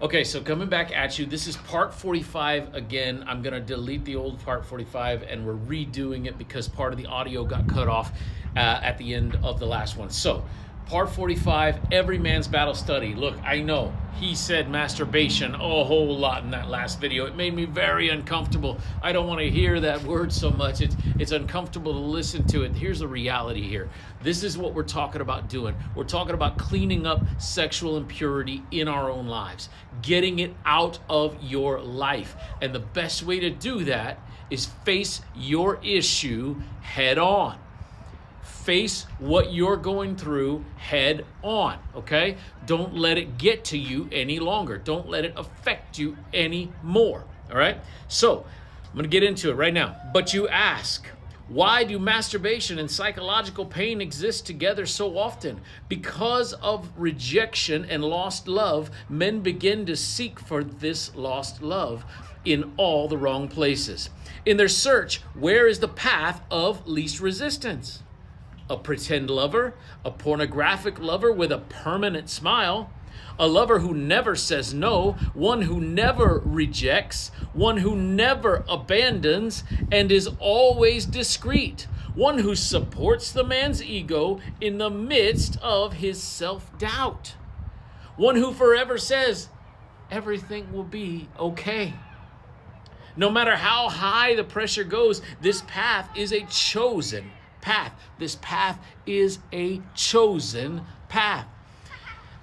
Okay, so coming back at you, this is part 45 again. I'm going to delete the old part 45 and we're redoing it because part of the audio got cut off at the end of the last one. So, part 45, every man's battle study. Look, I know he said masturbation a whole lot in that last video. It made me very uncomfortable. I don't want to hear that word so much. It's uncomfortable to listen to it. Here's the reality here. This is what we're talking about doing. We're talking about cleaning up sexual impurity in our own lives, getting it out of your life. And the best way to do that is face your issue head on. Face what you're going through head on, okay? Don't let it get to you any longer. Don't let it affect you anymore, all right? So, I'm going to get into it right now. But you ask, why do masturbation and psychological pain exist together so often? Because of rejection and lost love, men begin to seek for this lost love in all the wrong places. In their search, where is the path of least resistance? A pretend lover, a pornographic lover with a permanent smile, a lover who never says no, one who never rejects, one who never abandons and is always discreet, one who supports the man's ego in the midst of his self-doubt, one who forever says, everything will be okay. No matter how high the pressure goes, this path is a chosen path. This path is a chosen path.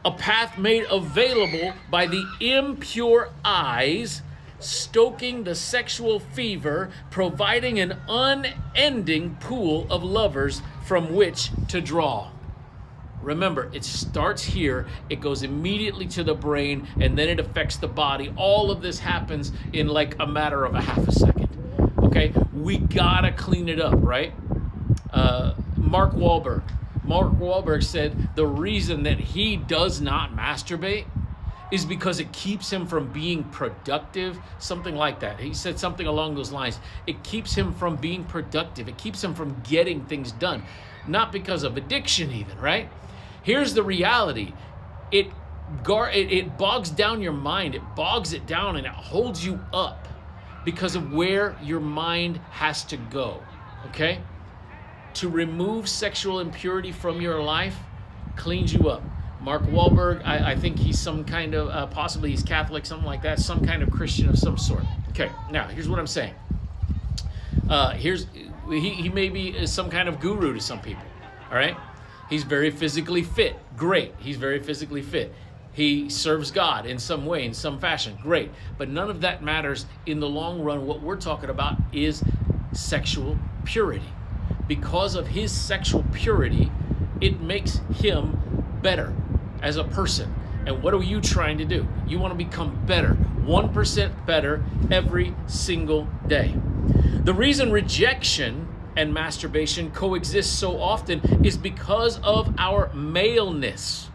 A path made available by the impure eyes, stoking the sexual fever, providing an unending pool of lovers from which to draw. Remember, it starts here, it goes immediately to the brain, and then it affects the body. All of this happens in like a matter of a half a second. Okay? We gotta clean it up, right? Mark Wahlberg said the reason that he does not masturbate is because it keeps him from being productive, something like that. He said something along those lines. It keeps him from being productive. It keeps him from getting things done, not because of addiction even, right? Here's the reality. It bogs down your mind. It bogs it down and it holds you up because of where your mind has to go, okay? To remove sexual impurity from your life cleans you up. Mark Wahlberg, I think he's some kind of, possibly he's Catholic, something like that, some kind of Christian of some sort. Okay, now here's what I'm saying. He may be some kind of guru to some people, all right? He's very physically fit, great. He's very physically fit. He serves God in some way, in some fashion, great. But none of that matters in the long run. What we're talking about is sexual purity. Because of his sexual purity, it makes him better as a person. And what are you trying to do? You want to become better, 1% better every single day. The reason rejection and masturbation coexist so often is because of our maleness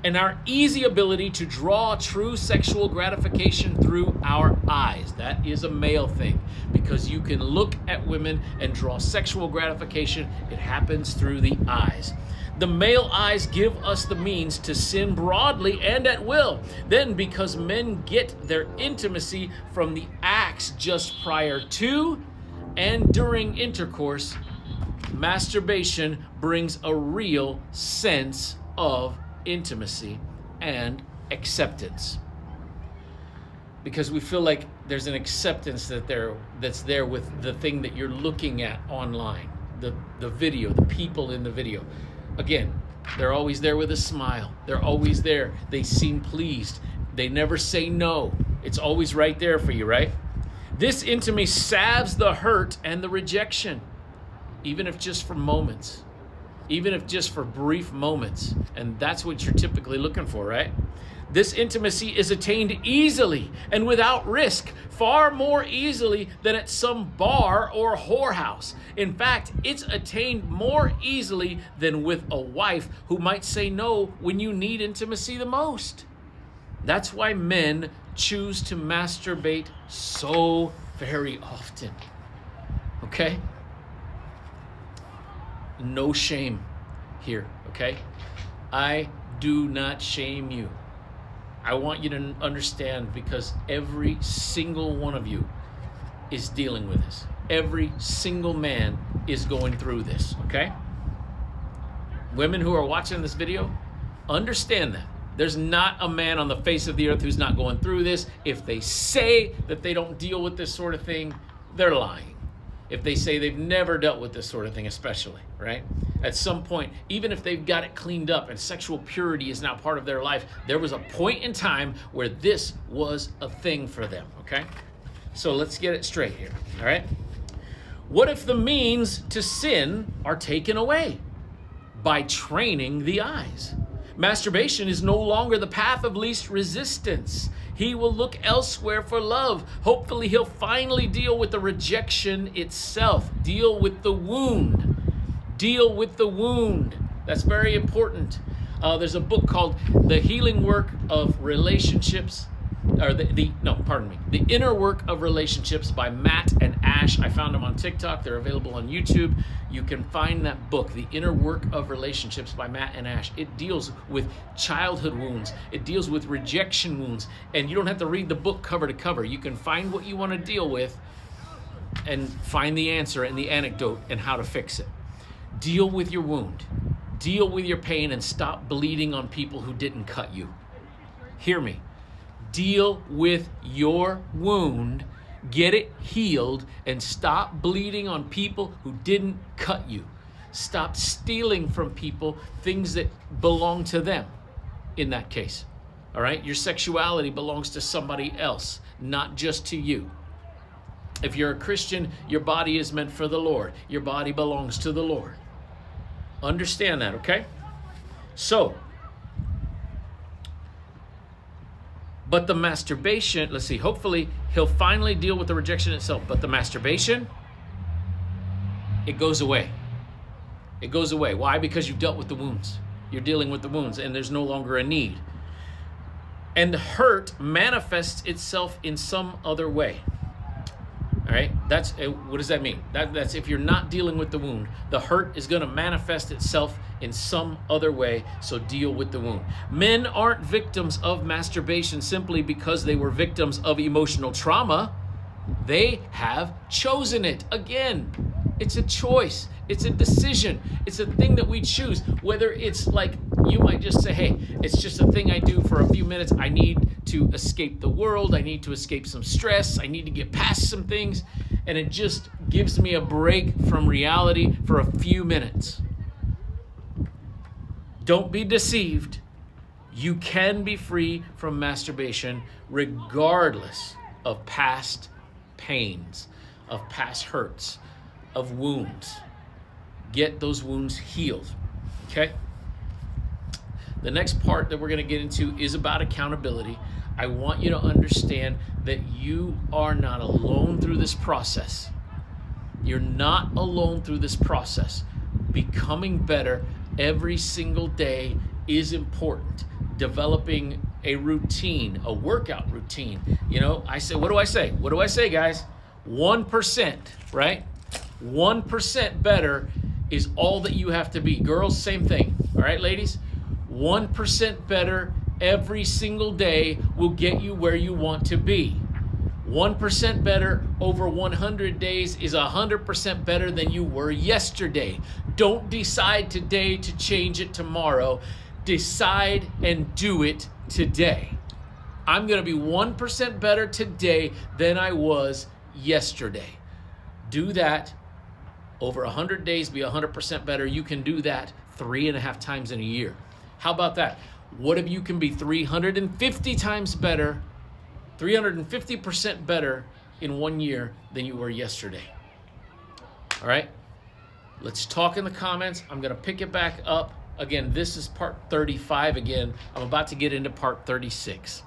and our easy ability to draw true sexual gratification through our eyes. That is a male thing, because you can look at women and draw sexual gratification. It happens through the eyes. The male eyes give us the means to sin broadly and at will. Then, because men get their intimacy from the acts just prior to and during intercourse, masturbation brings a real sense of intimacy and acceptance, because we feel like there's an acceptance that's there with the thing that you're looking at online, the video, the people in the video. Again, they're always there with a smile. They're always there. They seem pleased. They never say no. It's always right there for you, right? This intimacy salves the hurt and the rejection, even if just for moments. Even if just for brief moments. And that's what you're typically looking for, right? This intimacy is attained easily and without risk, far more easily than at some bar or whorehouse. In fact, it's attained more easily than with a wife who might say no when you need intimacy the most. That's why men choose to masturbate so very often. Okay? No shame here, okay? I do not shame you. I want you to understand, because every single one of you is dealing with this. Every single man is going through this, okay? Women who are watching this video, understand that. There's not a man on the face of the earth who's not going through this. If they say that they don't deal with this sort of thing, they're lying. If they say they've never dealt with this sort of thing, especially, right? At some point, even if they've got it cleaned up and sexual purity is now part of their life, there was a point in time where this was a thing for them, okay? So let's get it straight here, all right? What if the means to sin are taken away by training the eyes? Masturbation is no longer the path of least resistance. He will look elsewhere for love. Hopefully, he'll finally deal with the rejection itself. Deal with the wound. Deal with the wound. That's very important. There's a book called The Healing Work of Relationships, or The Inner Work of Relationships by Matt and Ash. I found them on TikTok. They're available on YouTube. You can find that book, The Inner Work of Relationships by Matt and Ash. It deals with childhood wounds. It deals with rejection wounds. And you don't have to read the book cover to cover. You can find what you want to deal with and find the answer and the antidote and how to fix it. Deal with your wound. Deal with your pain and stop bleeding on people who didn't cut you. Hear me. Deal with your wound, get it healed, and stop bleeding on people who didn't cut you. Stop stealing from people things that belong to them in that case. All right? Your sexuality belongs to somebody else, not just to you. If you're a Christian, your body is meant for the Lord. Your body belongs to the Lord. Understand that, okay? So, but the masturbation, let's see, hopefully he'll finally deal with the rejection itself. But the masturbation, it goes away. It goes away. Why? Because you've dealt with the wounds. You're dealing with the wounds and there's no longer a need. And hurt manifests itself in some other way. All right, what does that mean? That's if you're not dealing with the wound, the hurt is going to manifest itself in some other way, so deal with the wound. Men aren't victims of masturbation simply because they were victims of emotional trauma. They have chosen it. Again, it's a choice. It's a decision. It's a thing that we choose. Whether it's like, you might just say, hey, it's just a thing I do for a few minutes. I need to escape the world. I need to escape some stress. I need to get past some things. And it just gives me a break from reality for a few minutes. Don't be deceived. You can be free from masturbation regardless of past pains, of past hurts, of wounds. Get those wounds healed, okay? The next part that we're going to get into is about accountability. I want you to understand that you are not alone through this process. You're not alone through this process. Becoming better every single day is important. Developing a routine, a workout routine. You know, I say, what do I say? What do I say, guys? 1%, right? 1% better is all that you have to be. Girls, same thing. All right, ladies? 1% better every single day will get you where you want to be. 1% better over 100 days is 100% better than you were yesterday. Don't decide today to change it tomorrow. Decide and do it today. I'm going to be 1% better today than I was yesterday. Do that. Over 100 days, be 100% better. You can do that 3.5 times in a year. How about that? What if you can be 350 times better, 350% better in 1 year than you were yesterday? All right? Let's talk in the comments. I'm going to pick it back up. Again, this is part 35 again. I'm about to get into part 36.